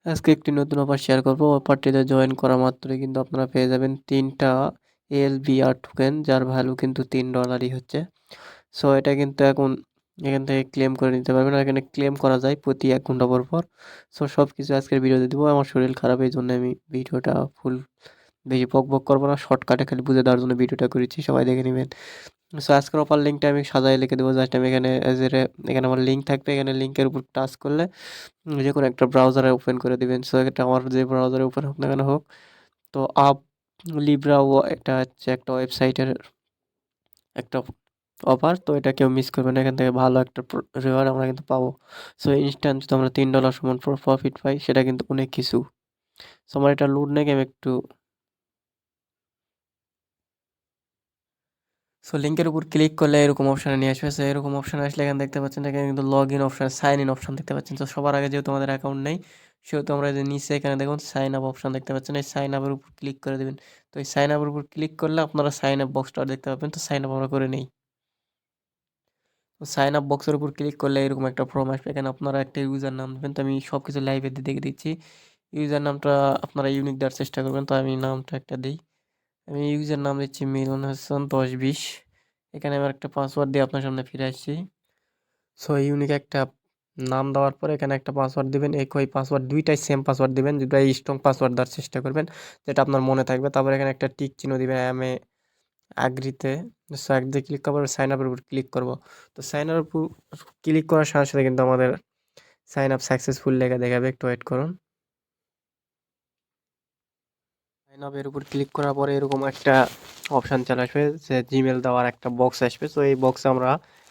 আজকে একটি নতুন অফার শেয়ার করব। অফারটিতে জয়েন করা মাত্রই কিন্তু আপনারা পেয়ে যাবেন 3টা LBR টোকেন, যার ভ্যালু কিন্তু $3 হচ্ছে। সো এটা কিন্তু এখন এখান থেকে ক্লেম করে নিতে পারবেন। আর এখানে ক্লেম করা যায় প্রতি 1 ঘন্টা পর পর। সো সব কিছু আজকের ভিডিওতে দেবো। আমার শরীর খারাপ, এই জন্য আমি ভিডিওটা ফুল বেশি বক করবো না, শর্টকাটে খালি বুঝে দেওয়ার জন্য ভিডিওটা করেছি, সবাই দেখে নেবেন। সো আজকের অফার লিঙ্কটা আমি সাজায় লিখে দেবো। জাস্ট আমি এখানে এখানে আমার লিঙ্ক থাকবে, এখানে লিঙ্কের উপর টাচ করলে যে কোনো একটা ব্রাউজারে ওপেন করে দিবেন। সো এটা আমার যে ব্রাউজারে ওপেন হোক না কেন হোক। তো লিব্রা ও এটা হচ্ছে একটা ওয়েবসাইটের একটা অফার, তো এটা কেউ মিস করবে না। এখান থেকে ভালো একটা রিওয়ার্ড আমরা কিন্তু পাবো। সো ইনস্ট্যান্ট যদি আমরা $3 সমান প্রফিট পাই, সেটা কিন্তু অনেক কিছু। সো আমার এটা লুট নাকি আমি একটু সো লিঙ্কের উপর ক্লিক করলে এরকম অপশানে নিয়ে আসবে। সো এরকম অপশান আসলে এখানে দেখতে পাচ্ছেন, এখানে কিন্তু log in option, sign in option দেখতে পাচ্ছেন। তো সবার আগে যেহেতু আমাদের অ্যাকাউন্ট নেই, সেহেতু আমরা যে নিচে এখানে দেখুন সাইন আপ অপশান দেখতে পাচ্ছেন, এই সাইন আপের উপর ক্লিক করে দেবেন। তো এই সাইন আপের উপর ক্লিক করলে আপনারা সাইন আপ বক্সটা দেখতে পাবেন। তো সাইন আপ আমরা করে নেই। তো সাইন আপ বক্সের উপর ক্লিক করলে এরকম একটা ফর্ম আসবে। এখানে আপনারা একটা ইউজার নাম দেবেন। তো আমি সব কিছু লাইভে দেখে দিচ্ছি। ইউজার নামটা আপনারা ইউনিক দেওয়ার চেষ্টা করবেন। তো আমি নামটা একটা দিই। আমি ইউজার নাম দিচ্ছি মিলন হাসান 1020। এখানে আমার একটা পাসওয়ার্ড দিয়ে আপনার সামনে ফিরে আসছি। সো ইউনিক একটা নাম দেওয়ার পরে এখানে একটা পাসওয়ার্ড দিবেন। একই পাসওয়ার্ড, দুইটাই সেম পাসওয়ার্ড দিবেন, দুটাই স্ট্রং পাসওয়ার্ড দেওয়ার চেষ্টা করবেন, যেটা আপনার মনে থাকবে। তারপর এখানে একটা টিক চিহ্ন দিবেন আমি অ্যাগ্রিতে। সো অ্যাগ্রিতে ক্লিক করার পর সাইন আপের উপর ক্লিক করব। তো সাইন আপের উপর ক্লিক করার সাথে সাথে কিন্তু আমাদের সাইন আপ সাকসেসফুল লেখা দেখাবে। একটু ওয়েট করুন। সাইন আপের উপর ক্লিক করার পরে এরকম একটা অপশান চলে আসবে, যে জিমেল দেওয়ার একটা বক্স আসবে। সো এই বক্সে আমরা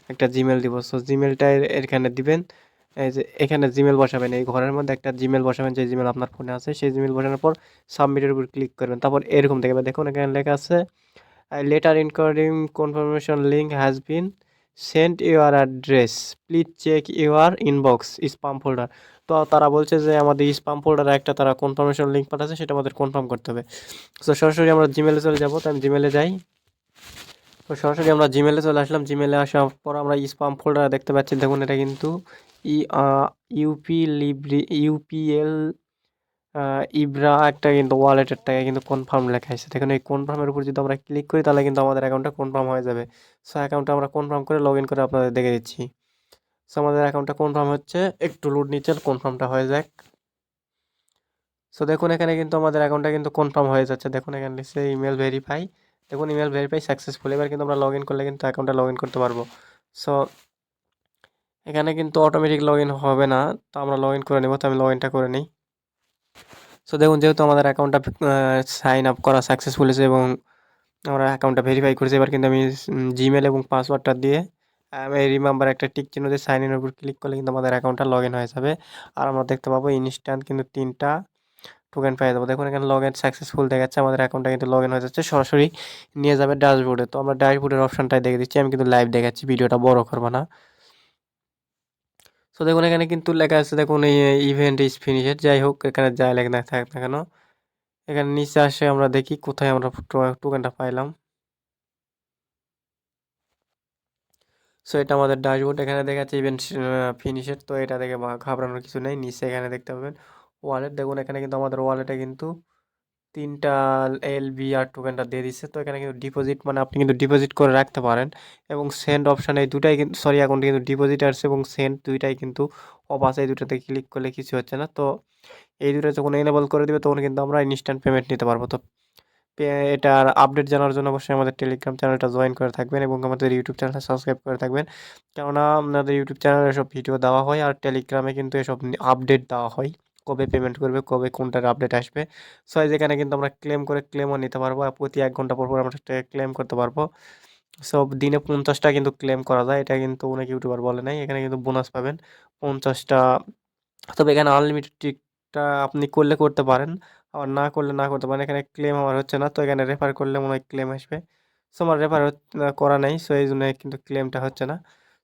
একটা জিমেল দিব। সো জিমেলটা এখানে দিবেন। এই যে এখানে জিমেল বসাবেন, এই ঘরের মধ্যে একটা জিমেল বসাবেন, যে জিমেল আপনার ফোনে আছে সেই জিমেল বসানোর পর সাবমিটের উপর ক্লিক করবেন। তারপর এরকম দেখবেন, দেখুন এখানে লেখা আছে letter encoding confirmation link has been sent your address, please check your inbox spam folder. তো তারা বলছে যে আমাদের স্পাম ফোল্ডারে একটা তারা কনফার্মেশন লিঙ্ক পাঠাচ্ছে, সেটা আমাদের কনফার্ম করতে হবে। তো সরাসরি আমরা জিমেলে চলে যাবো। তো আমি জিমেলে যাই। তো সরাসরি আমরা জিমেলে চলে আসলাম। জিমেলে আসার পর আমরা স্পাম ফোল্ডার দেখতে পাচ্ছি, দেখুন এটা কিন্তু ই ইউপিএল ইব্রা একটা কিন্তু ওয়ালেটের টাকা কিন্তু কনফার্ম লেখা আছে। দেখুন এই কনফার্মের উপর যদি আমরা ক্লিক করি, তাহলে কিন্তু আমাদের অ্যাকাউন্টটা কনফার্ম হয়ে যাবে। সো অ্যাকাউন্টটা আমরা কনফার্ম করে লগ ইন করে আপনাদের দেখে দিচ্ছি। সো আমাদের অ্যাকাউন্টটা কনফার্ম হচ্ছে, একটু লোড নিচ্ছে, কনফার্মটা হয়ে যাক। সো দেখুন এখানে কিন্তু আমাদের অ্যাকাউন্টটা কিন্তু কনফার্ম হয়ে যাচ্ছে। দেখুন এখানে লিখছে ইমেল ভেরিফাই। দেখুন ইমেল ভেরিফাই সাকসেসফুল। এবার কিন্তু আমরা লগ ইন করলে কিন্তু অ্যাকাউন্টটা লগ ইন করতে পারবো। সো এখানে কিন্তু অটোমেটিক লগ ইন হবে না, তো আমরা লগ ইন করে নেব। তো আমি লগ ইনটা করে নিই। সো দেখুন যেহেতু আমাদের অ্যাকাউন্টটা সাইন আপ করা সাকসেসফুল হয়েছে এবং আমরা অ্যাকাউন্টটা ভেরিফাই করেছি, এবার কিন্তু আমি জিমেল এবং পাসওয়ার্ডটা দিয়ে আমি রিমেম্বার একটা টিক চিহ্ন দিয়ে সাইন ইনের উপর ক্লিক করলে কিন্তু আমাদের অ্যাকাউন্টটা লগ ইন হয়ে যাবে। আর আমরা দেখতে পাবো ইনস্ট্যান্ট কিন্তু 3টা টোকেন পেয়ে যাবো। দেখুন এখানে লগ ইন সাকসেসফুল দেখাচ্ছে, আমাদের অ্যাকাউন্টটা কিন্তু লগ ইন হয়ে যাচ্ছে, সরাসরি নিয়ে যাবে ড্যাশবোর্ডে। তো আমরা ড্যাশবোর্ডের অপশনটাই দেখে দিচ্ছি, আমি কিন্তু লাইভ দেখাচ্ছি, ভিডিওটা বড় করবো না। সো দেখুন এখানে কিন্তু লেখা আছে, দেখুন এই ইভেন্ট ইজ ফিনিশেড। যাই হোক, এখানে যাই লেখা না থাক না কেন, এখানে নিচে আসে আমরা দেখি কোথায় আমরা টোকেনটা পাইলাম। সো এটা আমাদের ড্যাশবোর্ড, এখানে দেখাচ্ছে ইভেন্ট ফিনিশেড। তো এটা দেখে ঘাবড়ানোর কিছু নেই। নিচে এখানে দেখতে পাবেন ওয়ালেট। দেখুন এখানে কিন্তু আমাদের ওয়ালেটে কিন্তু 3টা LBR টোকেনটা দিয়ে দিচ্ছে। তো এখানে কিন্তু ডিপোজিট, মানে আপনি কিন্তু ডিপোজিট করে রাখতে পারেন। এবং সেন্ড অপশান, এই দুটাই কিন্তু সরি অ্যাকাউন্টে কিন্তু ডিপোজিটার্স এবং সেন্ড দুইটাই কিন্তু অফ আছে। এই দুটাতে ক্লিক করলে কিছু হচ্ছে না। তো এই দুটো যখন এনেবল করে দেবে, তখন কিন্তু আমরা ইনস্ট্যান্ট পেমেন্ট নিতে পারবো। তো এটার আপডেট জানার জন্য অবশ্যই আমাদের টেলিগ্রাম চ্যানেলটা জয়েন করে থাকবেন এবং আমাদের ইউটিউব চ্যানেলটা সাবস্ক্রাইব করে থাকবেন। কেননা আমাদের ইউটিউব চ্যানেলে এসব ভিডিও দেওয়া হয়, আর টেলিগ্রামে কিন্তু এসব আপডেট দেওয়া হয়, কবে পেমেন্ট করবে, কবে কোনটার আপডেট আসবে। সো যেখানে কিন্তু আমরা ক্লেম করে ক্লেমও নিতে পারবো, আর প্রতি 1 ঘন্টা পর পর আমরা ক্লেম করতে পারবো। সব দিনে 50টা কিন্তু ক্লেম করা যায়, এটা কিন্তু অনেক ইউটিউবার বলে নাই। এখানে কিন্তু বোনাস পাবেন 50টা। তবে এখানে আনলিমিটেডটা আপনি করলে করতে পারেন, আবার না করলে না করতে পারেন। এখানে ক্লেম আমার হচ্ছে না, তো এখানে রেফার করলে মনে হয় ক্লেম আসবে। সো আমার রেফার করা নাই, সো এই জন্য কিন্তু ক্লেমটা হচ্ছে না।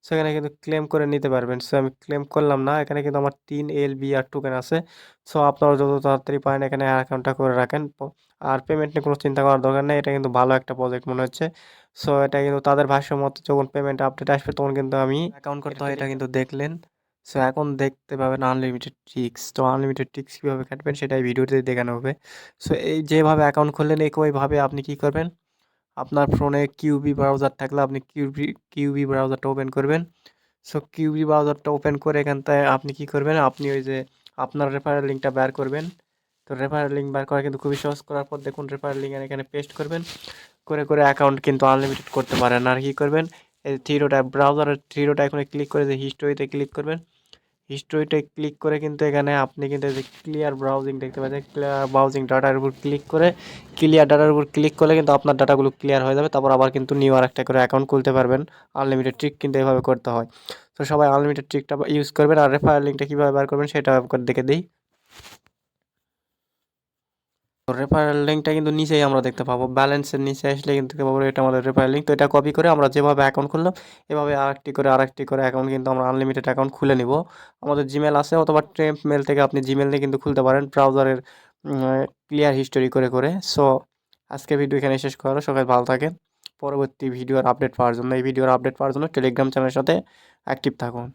সো এখানে কিন্তু ক্লেম করে নিতে পারবেন। সো আমি ক্লেম করলাম না, এখানে কিন্তু আমার 3 LBR টোকেন আছে। সো আপনারা যত তাড়াতাড়ি পারেন এখানে অ্যাকাউন্টটা করে রাখেন। আর পেমেন্ট নিয়ে কোনো চিন্তা করার দরকার নেই, এটা কিন্তু ভালো একটা প্রজেক্ট মনে হচ্ছে। সো এটা কিন্তু তাদের ভাষ্য মতো যখন পেমেন্ট আপডেট আসবে, তখন কিন্তু আমি অ্যাকাউন্ট করতে হয়, এটা কিন্তু দেখলেন। সো এখন দেখতে পাবেন আনলিমিটেড ট্রিক্স। তো আনলিমিটেড ট্রিক্স কীভাবে কাটবেন সেটাই ভিডিওতে দেখানো হবে। সো এই যেভাবে অ্যাকাউন্ট খুললেন একইভাবে আপনি কী করবেন, আপনার ফোনে কিউবি ব্রাউজার থাকলে আপনি কিউবি ব্রাউজারটা ওপেন করবেন। সো কিউবি ব্রাউজারটা ওপেন করে এখানটায় আপনি কী করবেন, আপনি ওই যে আপনার রেফারেল লিঙ্কটা বের করবেন। তো রেফারেল লিঙ্ক বের করা কিন্তু খুবই সহজ। করার পর দেখুন রেফারেল লিঙ্ক এখানে পেস্ট করবেন, করে অ্যাকাউন্ট কিন্তু আনলিমিটেড করতে পারেন। আর কী করবেন, এই থ্রিডোটা ব্রাউজারের থ্রিডোটা এখানে ক্লিক করে যে হিস্টোরিতে ক্লিক করবেন। হিস্টোরিতে ক্লিক করে কিন্তু এখানে আপনি কিন্তু যে ক্লিয়ার ব্রাউজিং দেখতে পাচ্ছেন, ক্লিয়ার ব্রাউজিং ডাটার উপর ক্লিক করে ক্লিয়ার ডাটার উপর ক্লিক করলে কিন্তু আপনার ডাটাগুলো ক্লিয়ার হয়ে যাবে। তারপর আবার কিন্তু নিউ আরেকটা করে অ্যাকাউন্ট খুলতে পারবেন। আনলিমিটেড ট্রিক কিন্তু এভাবে করতে হয়। তো সবাই আনলিমিটেড ট্রিকটা ইউজ করবেন। আর রেফারেল লিঙ্কটা কীভাবে বার করবেন সেটা দেখে দিই। তো রেফারেল লিঙ্কটা কিন্তু নিচেই আমরা দেখতে পাবো, ব্যালেন্সের নিচে আসলে কিন্তু দেখতে পাবো এটা আমাদের রেফারেল লিঙ্ক। তো এটা কপি করে আমরা যেভাবে অ্যাকাউন্ট খুললাম এভাবে আরেকটি করে অ্যাকাউন্ট কিন্তু আমরা আনলিমিটেড অ্যাকাউন্ট খুলে নিব। আমাদের জিমেল আছে অথবা টেম্প মেল থেকে আপনি জিমেল দিয়ে কিন্তু খুলতে পারেন ব্রাউজারের ক্লিয়ার হিস্টোরি করে। সো আজকে ভিডিও এখানে শেষ করা হলো। সবাই ভালো থাকেন। পরবর্তী ভিডিওর আপডেট পাওয়ার জন্য, এই ভিডিওর আপডেট পাওয়ার জন্য টেলিগ্রাম চ্যানেলের সাথে অ্যাক্টিভ থাকুন।